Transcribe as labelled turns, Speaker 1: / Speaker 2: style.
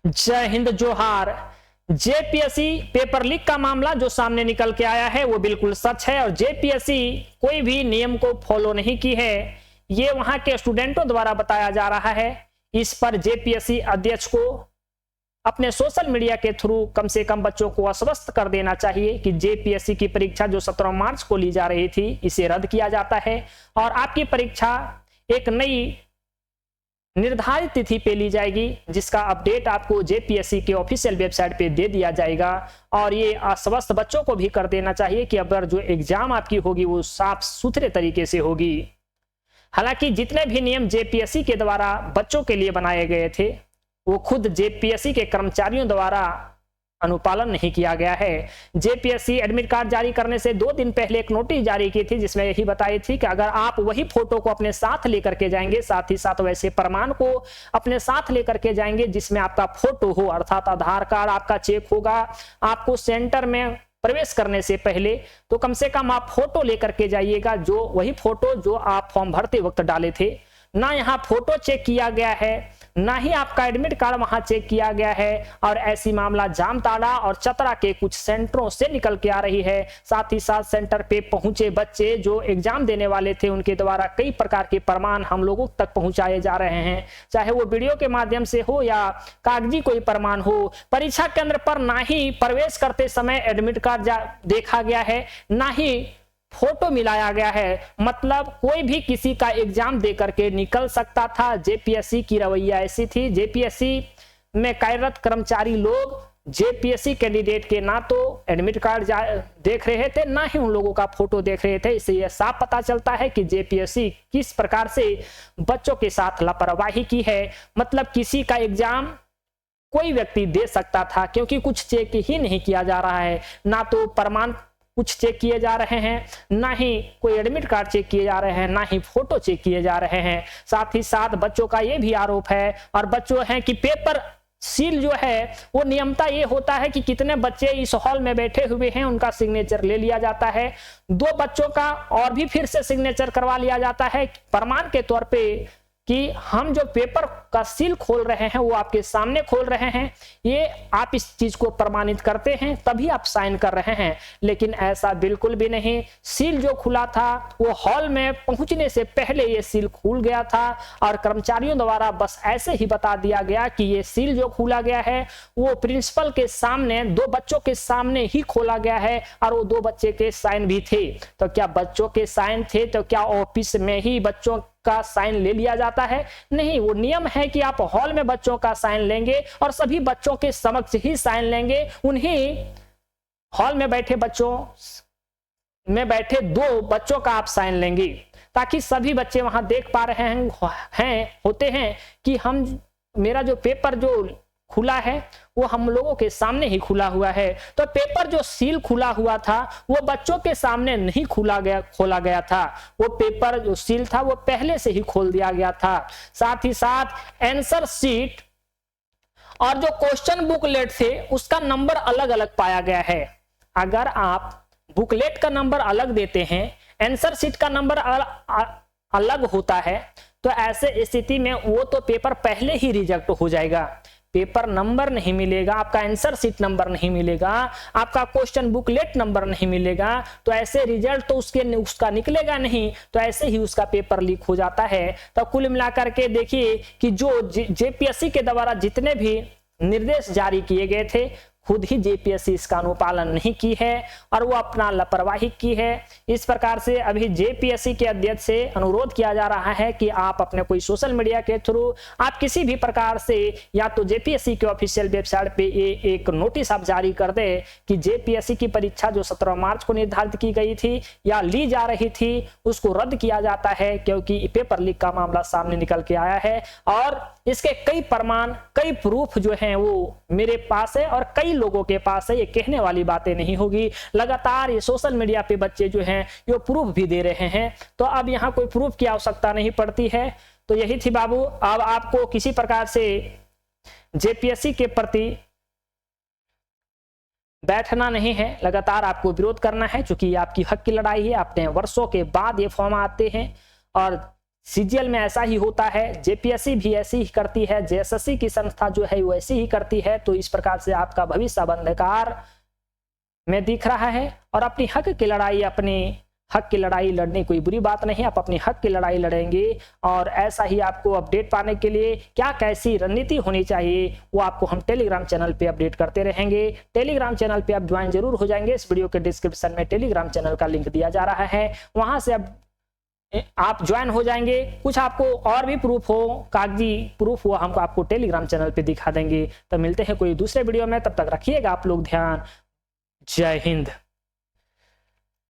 Speaker 1: जय हिंद जोहार। JPSC paper leak का मामला जो सामने निकल के आया है वो बिल्कुल सच है और जेपीएससी कोई भी नियम को फॉलो नहीं की है, ये वहां के स्टूडेंटों द्वारा बताया जा रहा है। इस पर जेपीएससी अध्यक्ष को अपने सोशल मीडिया के थ्रू कम से कम बच्चों को आश्वस्त कर देना चाहिए कि जेपीएससी की परीक्षा जो 17 मार्च को ली जा रही थी इसे रद्द किया जाता है और आपकी परीक्षा एक नई निर्धारित तिथि पे ली जाएगी, जिसका अपडेट आपको जेपीएससी के ऑफिशियल वेबसाइट पे दे दिया जाएगा। और ये आश्वस्त बच्चों को भी कर देना चाहिए कि अगर जो एग्जाम आपकी होगी वो साफ सुथरे तरीके से होगी। हालांकि जितने भी नियम जेपीएससी के द्वारा बच्चों के लिए बनाए गए थे वो खुद जेपीएससी के कर्मचारियों द्वारा अनुपालन नहीं किया गया है। जेपीएससी एडमिट कार्ड जारी करने से 2 दिन पहले एक नोटिस जारी की थी जिसमें यही बताई थी कि अगर आप वही फोटो को अपने साथ लेकर के जाएंगे, साथ ही साथ वैसे प्रमाण को अपने साथ लेकर के जाएंगे जिसमें आपका फोटो हो, अर्थात आधार कार्ड आपका चेक होगा आपको सेंटर में प्रवेश करने से पहले, तो कम से कम आप फोटो लेकर के जाइएगा, जो वही फोटो जो आप फॉर्म भरते वक्त डाले थे। ना यहाँ फोटो चेक किया गया है, ना ही आपका एडमिट कार्ड वहां चेक किया गया है और ऐसी मामला जामताड़ा और चतरा के कुछ सेंटरों से निकल के आ रही है। साथ ही साथ सेंटर पे पहुंचे बच्चे जो एग्जाम देने वाले थे उनके द्वारा कई प्रकार के प्रमाण हम लोगों तक पहुंचाए जा रहे हैं, चाहे वो वीडियो के माध्यम से हो या कागजी कोई प्रमाण हो। परीक्षा केंद्र पर ना ही प्रवेश करते समय एडमिट कार्ड देखा गया है, ना ही फोटो मिलाया गया है, मतलब कोई भी किसी का एग्जाम दे करके निकल सकता था। जेपीएससी की रवैया ऐसी थी। जेपीएससी में कार्यरत कर्मचारी लोग जेपीएससी कैंडिडेट के ना तो एडमिट कार्ड देख रहे थे, ना ही उन लोगों का फोटो देख रहे थे। इससे यह साफ पता चलता है कि जेपीएससी किस प्रकार से बच्चों के साथ लापरवाही की है। मतलब किसी का एग्जाम कोई व्यक्ति दे सकता था, क्योंकि कुछ चेक ही नहीं किया जा रहा है, ना तो प्रमाण कुछ चेक किए जा रहे हैं, ना ही कोई एडमिट कार्ड चेक किए जा रहे हैं, ना ही फोटो चेक किए जा रहे हैं। साथ ही साथ बच्चों का ये भी आरोप है और बच्चों हैं कि पेपर सील जो है वो नियमता ये होता है कि कितने बच्चे इस हॉल में बैठे हुए हैं उनका सिग्नेचर ले लिया जाता है, 2 बच्चों का और भी फिर से सिग्नेचर करवा लिया जाता है प्रमाण के तौर पे कि हम जो पेपर का सील खोल रहे हैं वो आपके सामने खोल रहे हैं, ये आप इस चीज को प्रमाणित करते हैं तभी आप साइन कर रहे हैं। लेकिन ऐसा बिल्कुल भी नहीं। सील जो खुला था वो हॉल में पहुंचने से पहले ये सील खुल गया था और कर्मचारियों द्वारा बस ऐसे ही बता दिया गया कि ये सील जो खुला गया है वो प्रिंसिपल के सामने 2 बच्चों के सामने ही खोला गया है और वो 2 बच्चे के साइन भी थे। तो क्या बच्चों के साइन थे तो क्या ऑफिस में ही बच्चों का साइन ले लिया जाता है? नहीं, वो नियम है कि आप हॉल में बच्चों का साइन लेंगे और सभी बच्चों के समक्ष ही साइन लेंगे। उन्हीं हॉल में बैठे बच्चों में बैठे 2 बच्चों का आप साइन लेंगे ताकि सभी बच्चे वहां देख पा रहे होते हैं कि मेरा जो पेपर जो खुला है वो हम लोगों के सामने ही खुला हुआ है। तो पेपर जो सील खुला हुआ था वो बच्चों के सामने नहीं खोला गया था, वो पेपर जो सील था वो पहले से ही खोल दिया गया था। साथ ही साथ आंसर शीट और जो क्वेश्चन बुकलेट थे उसका नंबर अलग अलग पाया गया है। अगर आप बुकलेट का नंबर अलग देते हैं, आंसर शीट का नंबर अलग होता है, तो ऐसे स्थिति में वो तो पेपर पहले ही रिजेक्ट हो जाएगा। पेपर नंबर नहीं मिलेगा, आपका आंसर शीट नंबर नहीं मिलेगा, आपका क्वेश्चन बुकलेट नंबर नहीं मिलेगा, तो ऐसे रिजल्ट तो उसका निकलेगा नहीं, तो ऐसे ही उसका पेपर लीक हो जाता है। तो कुल मिलाकर के देखिए कि जो जेपीएससी के द्वारा जितने भी निर्देश जारी किए गए थे खुद ही जेपीएससी इसका अनुपालन नहीं की है और वो अपना लापरवाही की है। इस प्रकार से अभी जेपीएससी के अध्यक्ष से अनुरोध किया जा रहा है कि आप अपने कोई सोशल मीडिया के थ्रू आप किसी भी प्रकार से या तो जेपीएससी के ऑफिशियल वेबसाइट पे ये एक नोटिस आप जारी कर दे कि जेपीएससी की परीक्षा जो 17 मार्च को निर्धारित की गई थी या ली जा रही थी उसको रद्द किया जाता है, क्योंकि पेपर लीक का मामला सामने निकल के आया है और इसके कई प्रमाण कई प्रूफ जो हैं वो मेरे पास है और कई लोगों के पास है। ये कहने वाली बातें नहीं होगी, लगातार ये सोशल मीडिया पे बच्चे जो हैं ये प्रूफ भी दे रहे हैं, तो अब यहाँ कोई प्रूफ की आवश्यकता नहीं पड़ती है। तो यही थी बाबू, अब आपको किसी प्रकार से जेपीएससी के प्रति बैठना नहीं है, लगातार आपको विरोध करना है, क्योंकि ये आपकी हक की लड़ाई है। अपने वर्षों के बाद ये फॉर्म आते हैं और सीजीएल में ऐसा ही होता है, जेपीएससी भी ऐसी ही करती है, जेएसएससी की संस्था जो है वो ऐसी ही करती है। तो इस प्रकार से आपका भविष्य अब अंधकार में दिख रहा है। और अपनी हक की लड़ाई, अपनी हक की लड़ाई लड़ने कोई बुरी बात नहीं, आप अपनी हक की लड़ाई लड़ेंगे। और ऐसा ही आपको अपडेट पाने के लिए क्या कैसी रणनीति होनी चाहिए वो आपको हम टेलीग्राम चैनल पे अपडेट करते रहेंगे। टेलीग्राम चैनल पे आप ज्वाइन जरूर हो जाएंगे। इस वीडियो के डिस्क्रिप्शन में टेलीग्राम चैनल का लिंक दिया जा रहा है, वहां से आप ज्वाइन हो जाएंगे। कुछ आपको और भी प्रूफ हो, कागजी प्रूफ हो, हमको आपको टेलीग्राम चैनल पे दिखा देंगे। तो मिलते हैं कोई दूसरे वीडियो में, तब तक रखिएगा आप लोग ध्यान। जय हिंद।